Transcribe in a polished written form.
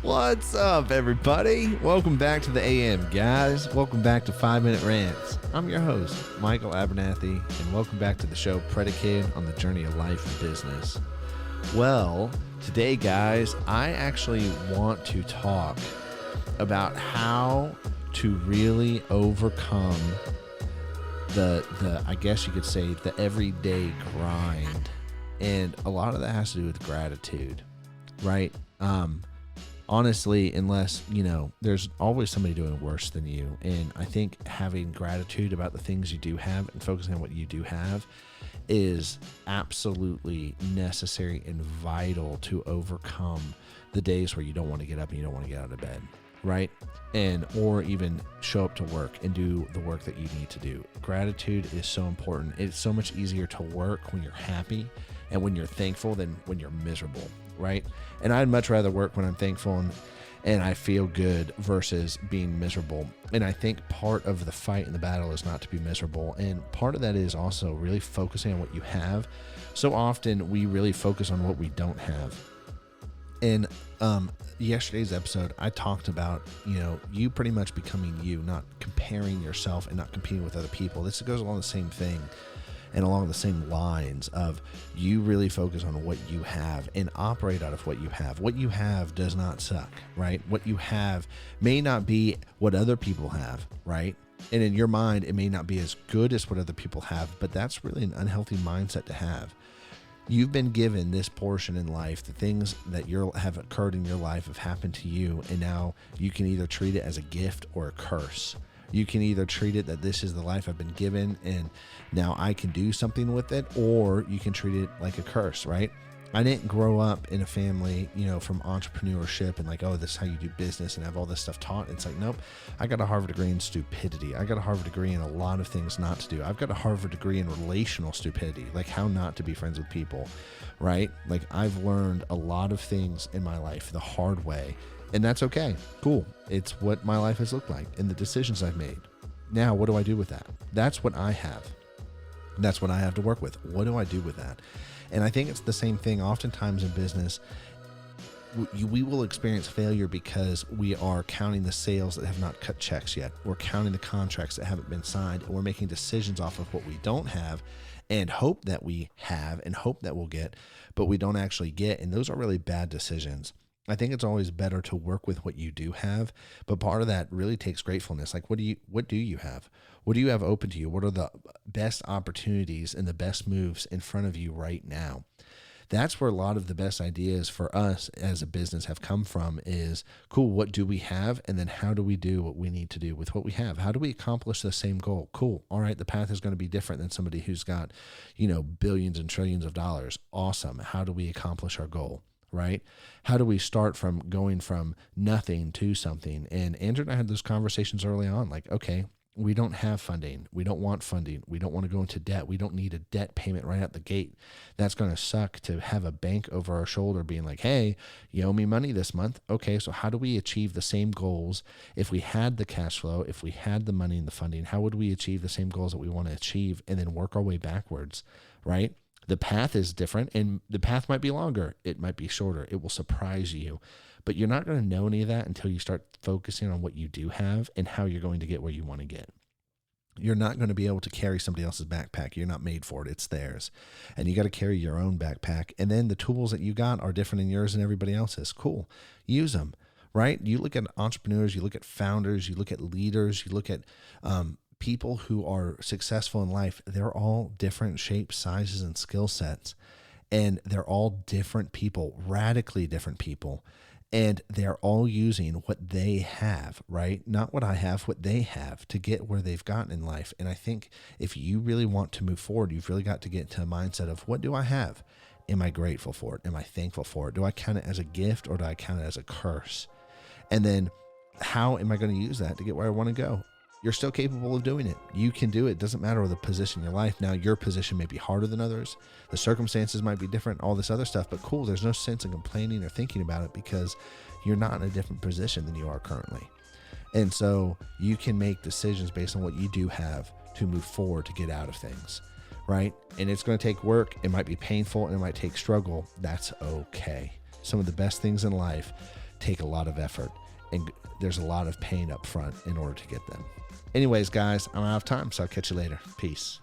What's up, everybody? Welcome back to the AM, guys. Welcome back to 5-Minute Rants. I'm your host, Michael Abernathy, and welcome back to the show predicated on the journey of life and business. Well, today, guys, I actually want to talk about how to really overcome the I guess you could say, the everyday grind. And a lot of that has to do with gratitude, right? Honestly, unless, there's always somebody doing worse than you. And I think having gratitude about the things you do have and focusing on what you do have is absolutely necessary and vital to overcome the days where you don't want to get up and you don't want to get out of bed, right? Or even show up to work and do the work that you need to do. Gratitude is so important. It's so much easier to work when you're happy and when you're thankful than when you're miserable, right? And I'd much rather work when I'm thankful and I feel good versus being miserable. And I think part of the fight and the battle is not to be miserable. And part of that is also really focusing on what you have. So often we really focus on what we don't have. And yesterday's episode, I talked about, you pretty much becoming you, not comparing yourself and not competing with other people. This goes along the same thing and along the same lines of you really focus on what you have and operate out of what you have. What you have does not suck, right? What you have may not be what other people have, right? And in your mind, it may not be as good as what other people have, but that's really an unhealthy mindset to have. You've been given this portion in life. The things that have occurred in your life have happened to you, and now you can either treat it as a gift or a curse. You can either treat it that this is the life I've been given and now I can do something with it, or you can treat it like a curse, right? I didn't grow up in a family, from entrepreneurship and like, oh, this is how you do business and have all this stuff taught. It's like, nope, I got a Harvard degree in stupidity. I got a Harvard degree in a lot of things not to do. I've got a Harvard degree in relational stupidity, like how not to be friends with people, right? Like I've learned a lot of things in my life the hard way, and that's okay. Cool. It's what my life has looked like and the decisions I've made. Now, what do I do with that? That's what I have. That's what I have to work with. What do I do with that? And I think it's the same thing oftentimes in business. We will experience failure because we are counting the sales that have not cut checks yet. We're counting the contracts that haven't been signed. And we're making decisions off of what we don't have and hope that we have and hope that we'll get, but we don't actually get. And those are really bad decisions. I think it's always better to work with what you do have, but part of that really takes gratefulness. Like, what do you have? What do you have open to you? What are the best opportunities and the best moves in front of you right now? That's where a lot of the best ideas for us as a business have come from is, cool, what do we have? And then how do we do what we need to do with what we have? How do we accomplish the same goal? Cool. All right. The path is going to be different than somebody who's got, billions and trillions of dollars. Awesome. How do we accomplish our goal? Right? How do we start from going from nothing to something? And Andrew and I had those conversations early on, like, okay, we don't have funding. We don't want funding. We don't want to go into debt. We don't need a debt payment right out the gate. That's going to suck to have a bank over our shoulder being like, hey, you owe me money this month. Okay, so how do we achieve the same goals? If we had the cash flow, if we had the money and the funding, how would we achieve the same goals that we want to achieve and then work our way backwards, right? The path is different and the path might be longer. It might be shorter. It will surprise you, but you're not going to know any of that until you start focusing on what you do have and how you're going to get where you want to get. You're not going to be able to carry somebody else's backpack. You're not made for it. It's theirs. And you got to carry your own backpack. And then the tools that you got are different than yours and everybody else's. Cool. Use them, right? You look at entrepreneurs, you look at founders, you look at leaders, you look at, people who are successful in life. They're all different shapes, sizes, and skill sets. And they're all different people, radically different people. And they're all using what they have, right? Not what I have, what they have to get where they've gotten in life. And I think if you really want to move forward, you've really got to get into a mindset of, what do I have? Am I grateful for it? Am I thankful for it? Do I count it as a gift or do I count it as a curse? And then how am I going to use that to get where I want to go? You're still capable of doing it. You can do it. It doesn't matter the position in your life. Now, your position may be harder than others. The circumstances might be different, all this other stuff, but cool. There's no sense in complaining or thinking about it because you're not in a different position than you are currently. And so you can make decisions based on what you do have to move forward to get out of things, right? And it's going to take work. It might be painful and it might take struggle. That's okay. Some of the best things in life take a lot of effort, and there's a lot of pain up front in order to get them. Anyways, guys, I'm out of time, so I'll catch you later. Peace.